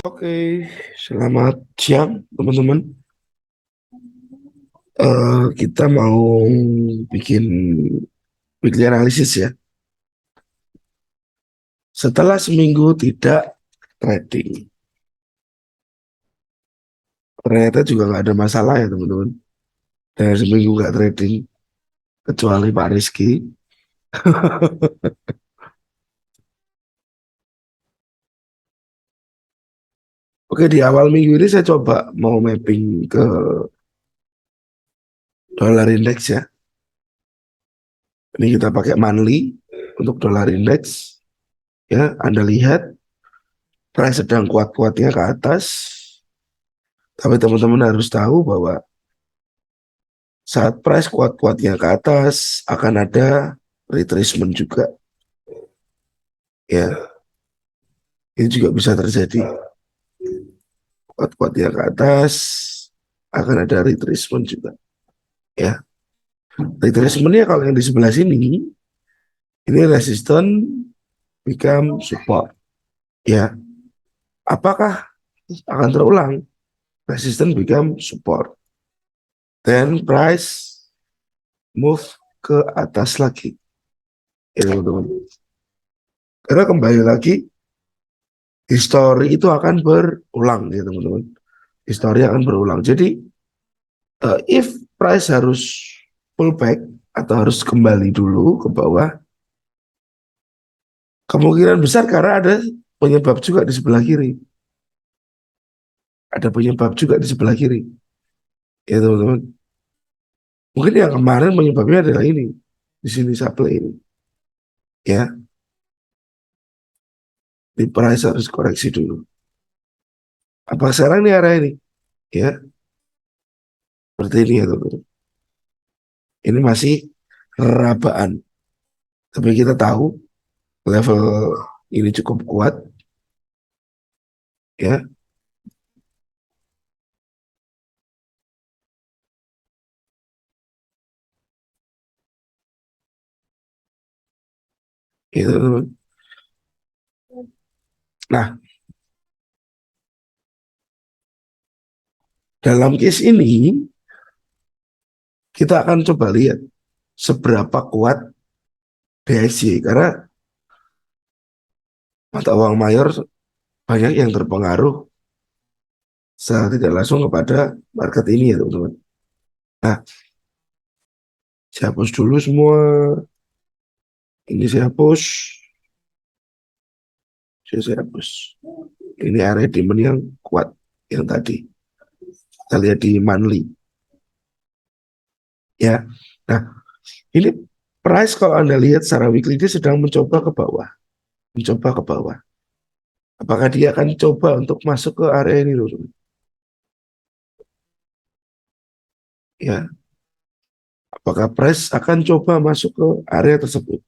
Oke, selamat siang teman-teman. Kita mau bikin weekly analysis ya. Setelah seminggu tidak trading, ternyata juga nggak ada masalah ya teman-teman. Dan seminggu nggak trading, kecuali Pak Rizky. Oke, di awal minggu ini saya coba mau mapping ke dollar index ya. Ini kita pakai monthly untuk dollar index. Ya, Anda lihat price sedang kuat-kuatnya ke atas. Tapi teman-teman harus tahu bahwa saat price kuat-kuatnya ke atas akan ada retracement juga ya, ini juga bisa terjadi. Kuat-kuatnya ke atas akan ada retracement juga ya. Retracementnya kalau yang di sebelah sini ini resisten become support ya. Apakah akan terulang resisten become support, then price move ke atas lagi ya teman-teman, karena kembali lagi histori itu akan berulang ya teman-teman. Histori akan berulang. Jadi if price harus pullback atau harus kembali dulu ke bawah, kemungkinan besar karena ada penyebab juga di sebelah kiri. Ada penyebab juga di sebelah kiri. Ya teman-teman. Mungkin yang kemarin penyebabnya adalah ini. Di sini supply ini. Ya, di price harus koreksi dulu. Apa sekarang ini area ini? Ya, seperti ini ya teman-teman. Ini masih rabaan. Tapi kita tahu level ini cukup kuat. Ya, gitu teman-teman. Nah, dalam case ini kita akan coba lihat seberapa kuat DXY karena mata uang mayor banyak yang terpengaruh secara tidak langsung kepada market ini ya teman-teman. Nah, saya hapus dulu semua. Ini saya hapus. Saya hapus. Ini area demand yang kuat yang tadi. Kita lihat di monthly. Ya. Nah, ini price kalau Anda lihat secara weekly dia sedang mencoba ke bawah. Mencoba ke bawah. Apakah dia akan coba untuk masuk ke area ini dulu? Ya. Apakah price akan coba masuk ke area tersebut?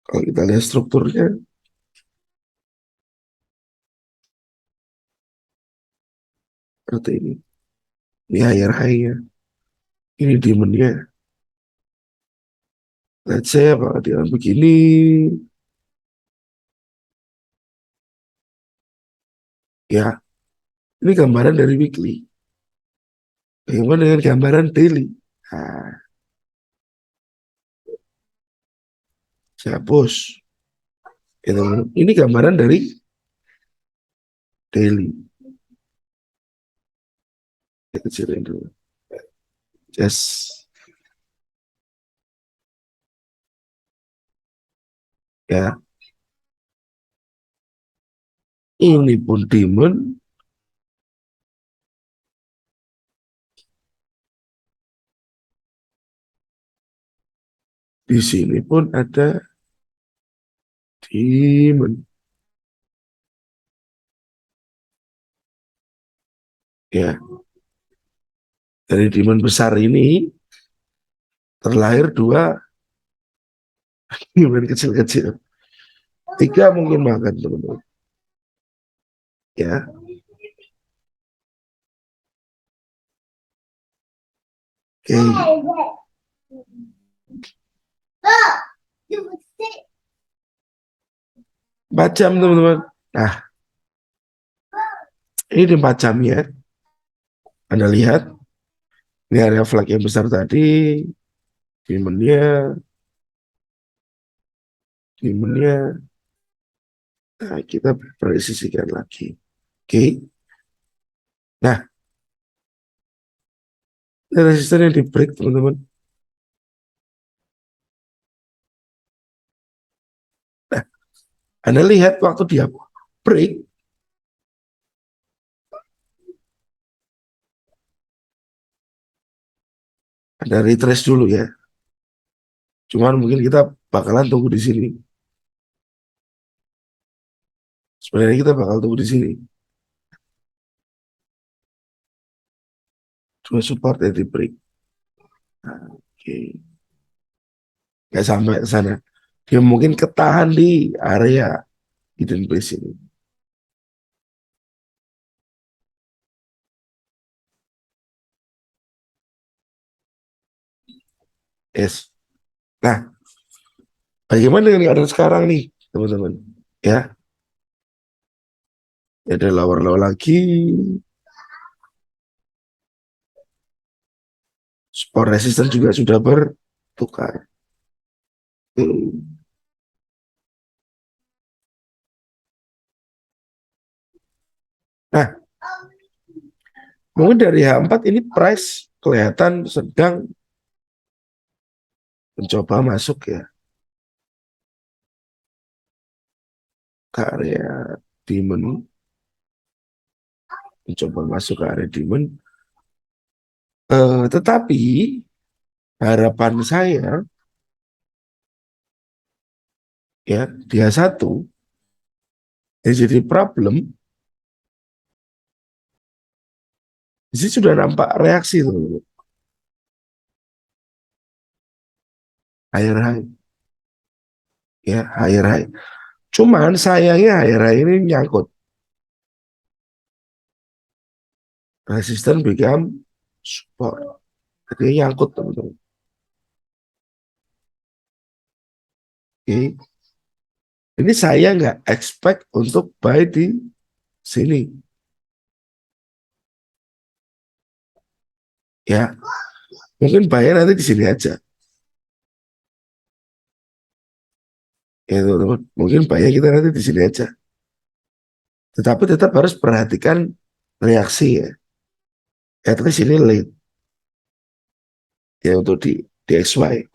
Kalau kita lihat strukturnya seperti ini. Ini higher high-nya. Ini demand-nya. Let's say apakah dia begini. Ya, ini gambaran dari weekly. Bagaimana dengan gambaran daily? Nah, saya hapus. Ini gambaran dari daily. Kita kecilin dulu. Just ya, ini pun demand. Di sini pun ada demand. Ya, dari demand besar ini terlahir dua demand kecil-kecil. Tiga mungkin makan teman-teman. Ya, oke. 4 jam teman-teman. Nah, ini di 4 jam ya. Anda lihat, ini area flag yang besar tadi, demonnya, demonnya. Nah, kita presisikan lagi. Oke. Nah, ini resisten yang di break teman-teman. Nah, Anda lihat waktu dia break, ada retrace dulu ya. Cuman mungkin kita bakalan tunggu di sini. Sebenarnya kita bakal tunggu di sini. Cuma support ya di break. Nah, oke. Nggak sampai ke sana. Dia mungkin ketahan di area hidden place ini. Yes. Nah, bagaimana dengan keadaan sekarang nih, teman-teman? Ya, ada lower-lower lagi. Support resistance juga sudah bertukar. Hmm. Nah, mungkin dari H4 ini price kelihatan sedang mencoba masuk ya ke area demon, mencoba masuk ke area demon. Tetapi harapan saya ya dia satu yang jadi problem di sini sudah nampak reaksi tuh higher high ya higher high. Cuman sayangnya higher high ini nyangkut resisten become support. Jadi nyangkut teman-teman. Oke. Ini saya nggak expect untuk buy di sini ya. Mungkin buy nanti di sini aja ya teman-teman. Mungkin buy kita nanti di sini aja. Tetapi tetap harus perhatikan reaksi ya. At least ini late ya untuk di XY.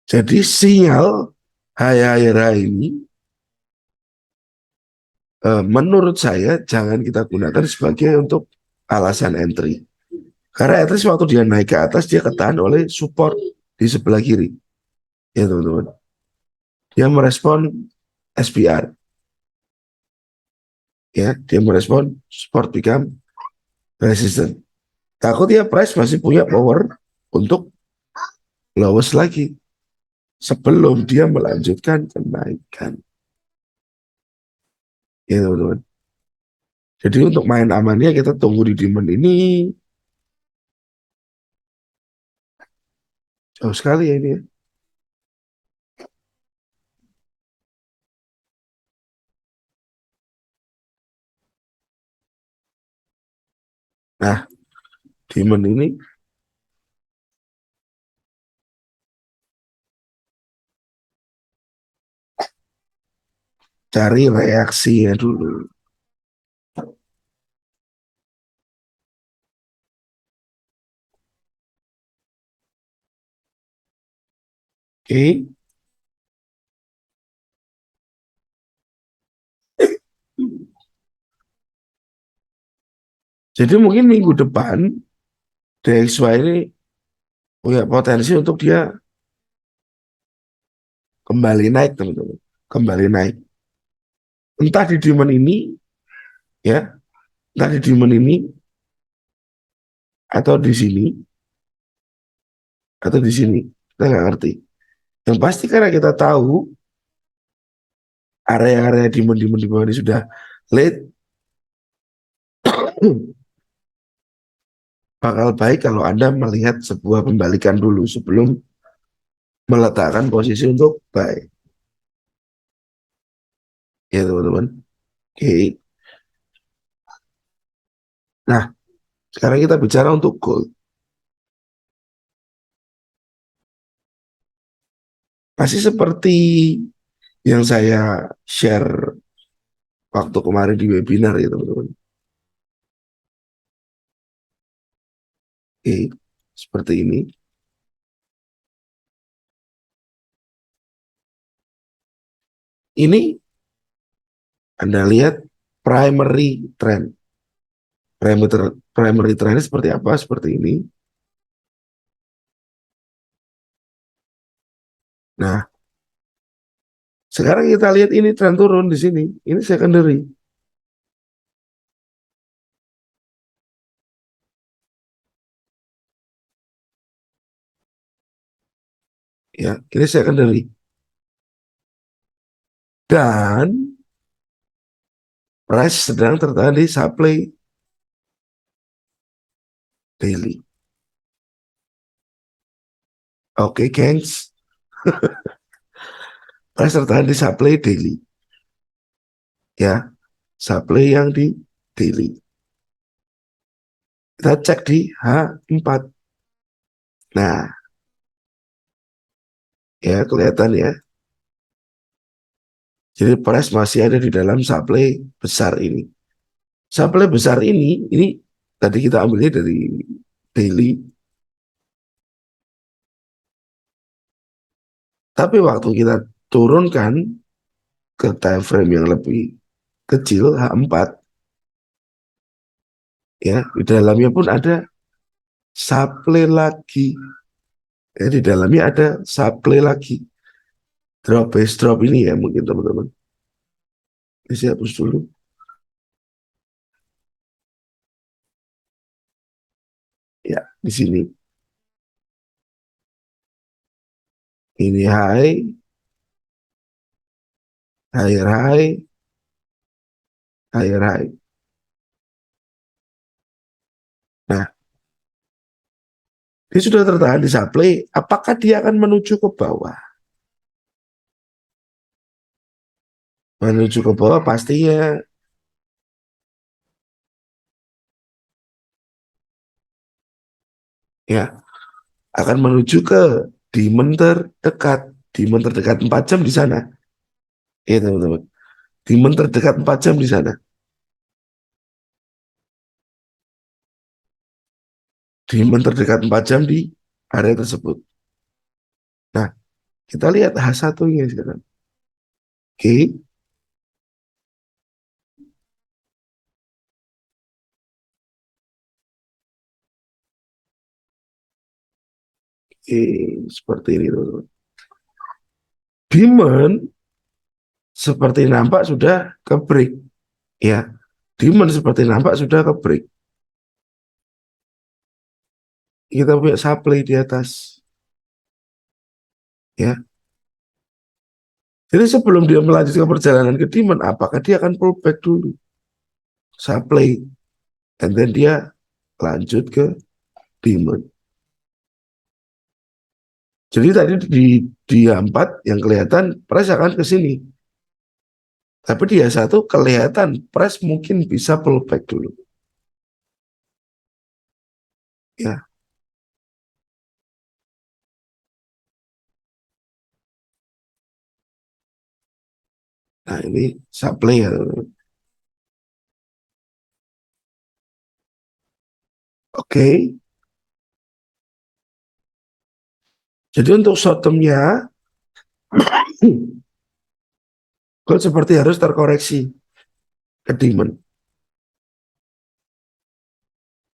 Jadi sinyal higher high ini menurut saya jangan kita gunakan sebagai untuk alasan entry. Karena at least waktu dia naik ke atas dia ketahan oleh support di sebelah kiri. Ya teman-teman. Dia merespon SPR. Ya, dia merespon support become resistance. Takut ya price masih punya power untuk lowest lagi sebelum dia melanjutkan kenaikan. Ya teman-teman. Jadi untuk main amannya kita tunggu di demand ini jauh sekali ya ini ya. Nah, demand ini cari reaksinya dulu. Oke. Jadi mungkin minggu depan DXY ini punya potensi untuk dia kembali naik teman-teman. Kembali naik. Entah di demand ini ya, entah di demand ini atau di sini atau di sini. Kita nggak ngerti. Yang pasti karena kita tahu area-area demand-demand di bawah ini sudah late, bakal baik kalau Anda melihat sebuah pembalikan dulu sebelum meletakkan posisi untuk buy. Ya teman-teman. Oke. Nah, sekarang kita bicara untuk gold. Masih seperti yang saya share waktu kemarin di webinar ya teman-teman. Oke, seperti ini. Ini Anda lihat primary trend. Primary trend seperti apa? Seperti ini. Nah, sekarang kita lihat ini tren turun di sini. Ini secondary. Ya, ini secondary. Dan price sedang tertahan di supply daily. Oke, gengs. Price tertahan di supply daily. Ya, supply yang di daily. Kita cek di H4. Nah, ya kelihatan ya. Jadi price masih ada di dalam supply besar ini. Supply besar ini tadi kita ambilnya dari daily. Tapi waktu kita turunkan ke time frame yang lebih kecil, H4, ya, di dalamnya pun ada supply lagi. Ya, di dalamnya ada supply lagi. Drop base drop ini ya mungkin teman-teman. Ini saya hapus dulu. Ya, di sini. Ini high, higher high, higher high. Nah, dia sudah tertahan di supply. Apakah dia akan menuju ke bawah? Menuju ke bawah pastinya ya akan menuju ke demand terdekat. Demand terdekat 4 jam di sana. Ya teman-teman. Demand terdekat 4 jam di sana. Demand terdekat 4 jam di area tersebut. Nah, kita lihat H1-nya sekarang. Oke, oke, seperti ini teman-teman. Demand seperti nampak sudah ke break. Ya, demand seperti nampak sudah ke break. Kita punya supply di atas. Ya, jadi sebelum dia melanjutkan perjalanan ke demand, apakah dia akan pullback dulu? Supply. Dan then dia lanjut ke demand. Jadi tadi di 4 yang kelihatan price akan ke sini. Tapi dia satu kelihatan price mungkin bisa pullback dulu. Ya, nah ini supply ya. Oke, jadi untuk short termnya, gold seperti harus terkoreksi ke demand.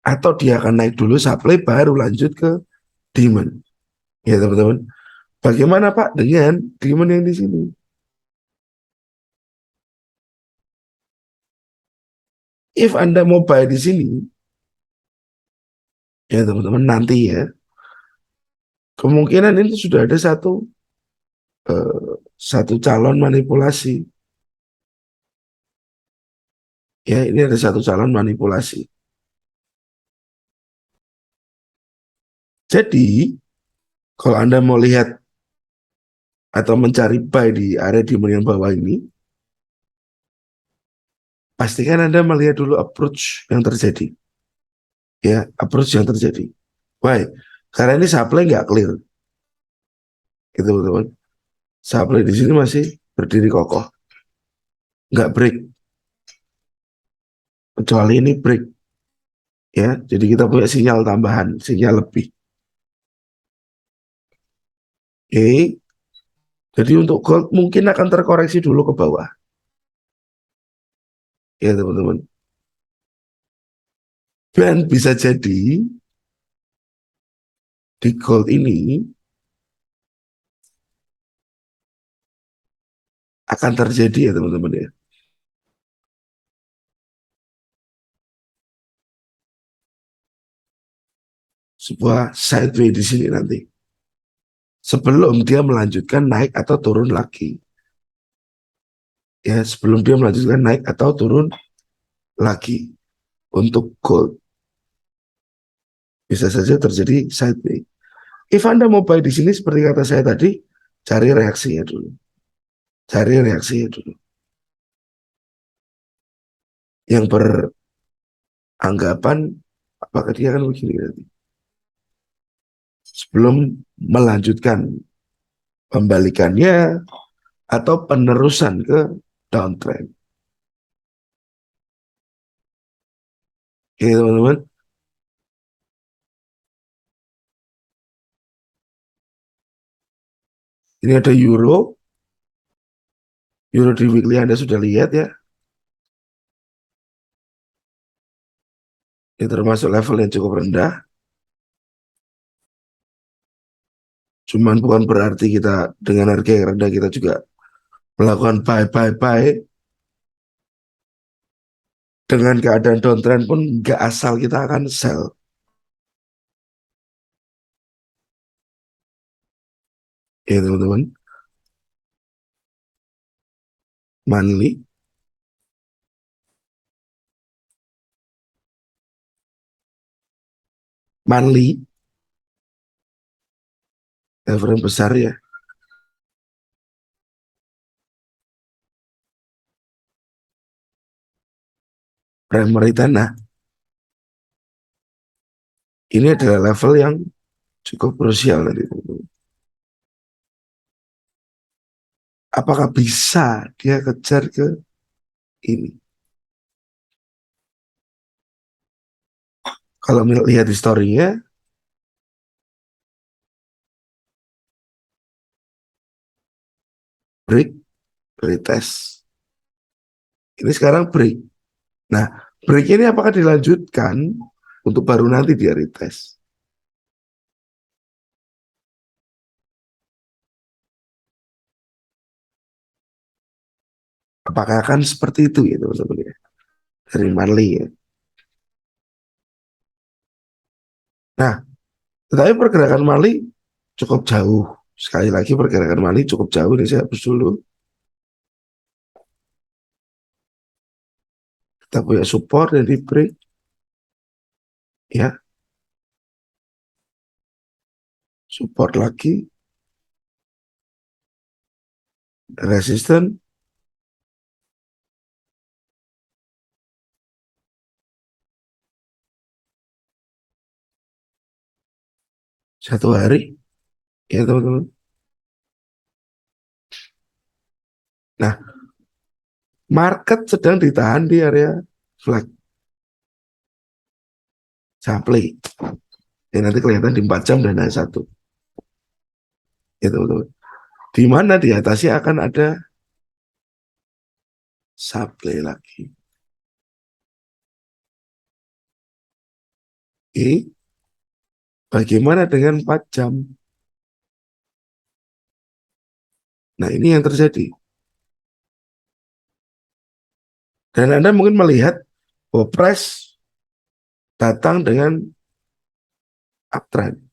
Atau dia akan naik dulu supply baru lanjut ke demand. Ya teman-teman. Bagaimana Pak dengan demand yang di sini? If Anda mau buy di sini, ya teman-teman nanti ya, kemungkinan ini sudah ada satu calon manipulasi. Ya, ini ada satu calon manipulasi. Jadi, kalau Anda mau lihat atau mencari buy di area demand yang bawah ini, pastikan Anda melihat dulu approach yang terjadi. Ya, approach yang terjadi. Why? Karena ini supply nggak clear. Gitu, teman-teman. Supply di sini masih berdiri kokoh. Nggak break. Kecuali ini break. Ya, jadi kita punya sinyal tambahan, sinyal lebih. Oke. Jadi untuk gold mungkin akan terkoreksi dulu ke bawah. Ya, teman-teman. Dan bisa jadi di gold ini akan terjadi ya, teman-teman ya. Sebuah sideway di sini nanti. Sebelum dia melanjutkan naik atau turun lagi. Ya, sebelum dia melanjutkan naik atau turun lagi untuk gold. Bisa saja terjadi sideway. If Anda mau buy di sini seperti kata saya tadi, cari reaksinya dulu. Cari reaksinya dulu. Yang beranggapan apakah dia akan begini nanti. Sebelum melanjutkan pembalikannya atau penerusan ke downtrend. Oke, teman-teman. Ini ada euro. Euro di weekly Anda sudah lihat ya. Ini termasuk level yang cukup rendah. Cuman bukan berarti kita dengan harga yang rendah kita juga melakukan buy. Dengan keadaan downtrend pun nggak asal kita akan sell. Ya teman-teman. Monthly. Monthly. Level yang besar ya. Primary tanah. Ini adalah level yang cukup krusial tadi. Apakah bisa dia kejar ke ini? Kalau lihat historinya, break, retest. Ini sekarang break. Nah, break ini apakah dilanjutkan untuk baru nanti dia retest? Apakah akan seperti itu ya teman-teman ya? Dari Marley ya. Nah, tetapi pergerakan Marley cukup jauh. Sekali lagi pergerakan Marley cukup jauh. Ini saya hapus dulu. Kita punya support dan di break. Ya, support lagi. Resisten. Satu hari. Ya teman-teman. Nah, market sedang ditahan di area flag supply. Ya, nanti kelihatan di 4 jam dan satu. Ya teman-teman. Di mana di atasnya akan ada supply lagi. Oke. Bagaimana dengan 4 jam? Nah, ini yang terjadi. Dan Anda mungkin melihat bahwa price datang dengan uptrend.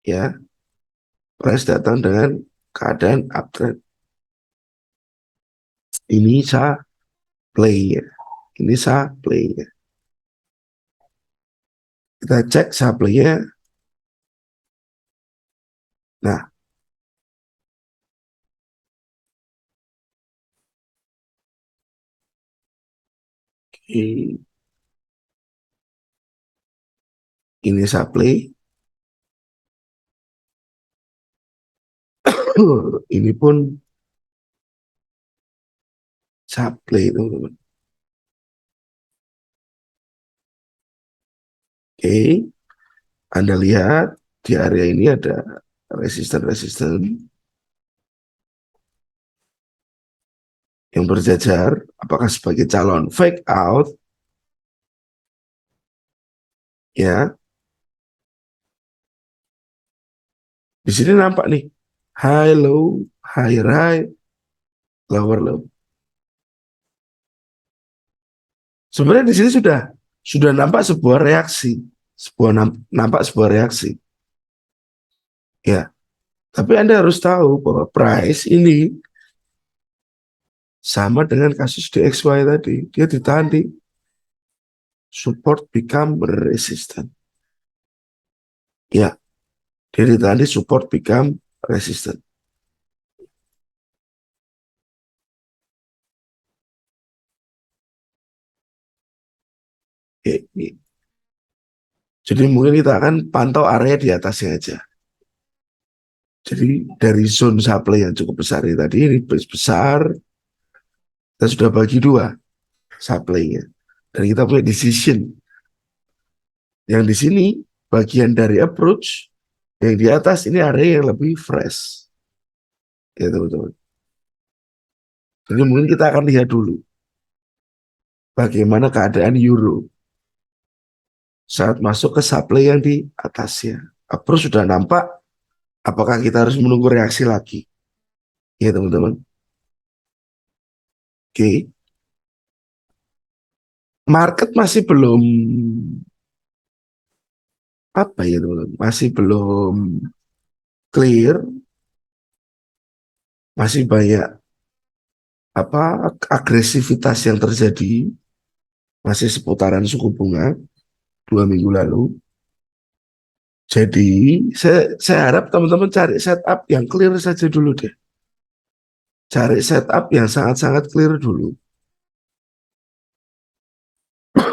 Ya, price datang dengan keadaan uptrend. Ini supply ya. Ini supply ya. Kita cek supply-nya. Nah, Ini supply. Ini pun supply, teman-teman. Oke, Anda lihat di area ini ada resisten-resisten yang berjajar. Apakah sebagai calon fake out? Ya, di sini nampak nih high low, higher high, lower low. Sebenarnya di sini sudah nampak sebuah reaksi, nampak sebuah reaksi. Ya, tapi Anda harus tahu bahwa price ini sama dengan kasus DXY tadi, dia ditahan di support become resistant. Ya, dia ditahan di support become resistant. Oke. Jadi mungkin kita akan pantau area di atasnya aja. Jadi dari zone supply yang cukup besar ini tadi, ini besar, kita sudah bagi dua supply-nya. Dan kita punya decision. Yang di sini bagian dari approach, yang di atas ini area yang lebih fresh. Ya teman-teman. Jadi mungkin kita akan lihat dulu bagaimana keadaan euro saat masuk ke supply yang di atasnya. Approach sudah nampak, apakah kita harus menunggu reaksi lagi? Ya teman-teman. Oke. Market masih belum apa ya teman-teman, masih belum clear, masih banyak apa agresivitas yang terjadi, masih seputaran suku bunga 2 minggu lalu. Jadi saya harap teman-teman cari setup yang clear saja dulu deh. Cari setup yang sangat-sangat clear dulu.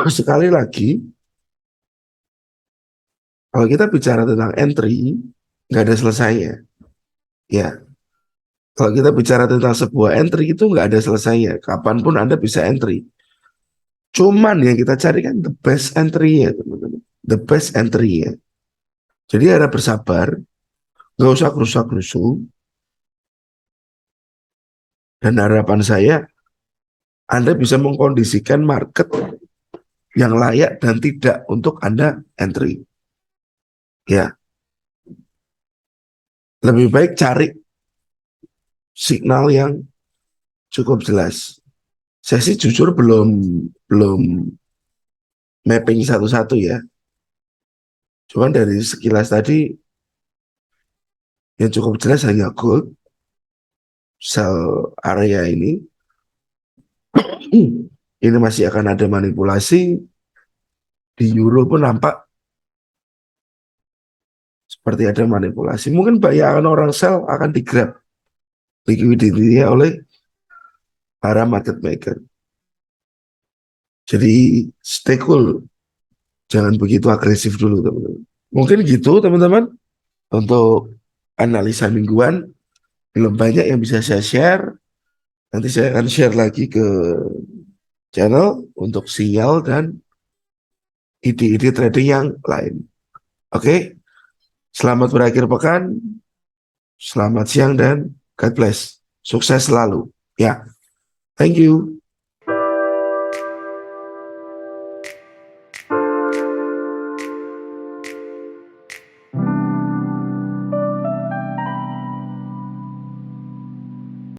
Sekali lagi, kalau kita bicara tentang entry, nggak ada selesainya. Ya, kalau kita bicara tentang sebuah entry itu nggak ada selesainya. Kapanpun Anda bisa entry. Cuman yang kita cari kan the best entry-nya, teman-teman. The best entry-nya. Jadi harap bersabar, nggak usah kerusak-kerusu. Dan harapan saya, Anda bisa mengkondisikan market yang layak dan tidak untuk Anda entry. Ya, lebih baik cari signal yang cukup jelas. Saya sih jujur belum belum mapping satu-satu ya. Cuman dari sekilas tadi yang cukup jelas hanya gold, sell area ini. Ini masih akan ada manipulasi. Di euro pun nampak seperti ada manipulasi. Mungkin banyak orang sell akan di-grab liquidity oleh para market maker. Jadi stay cool, jangan begitu agresif dulu teman-teman. Mungkin gitu teman-teman untuk analisa mingguan. Belum banyak yang bisa saya share. Nanti saya akan share lagi ke channel untuk sinyal dan ide-ide trading yang lain. Oke, selamat berakhir pekan, selamat siang dan God bless. Sukses selalu. Ya, thank you.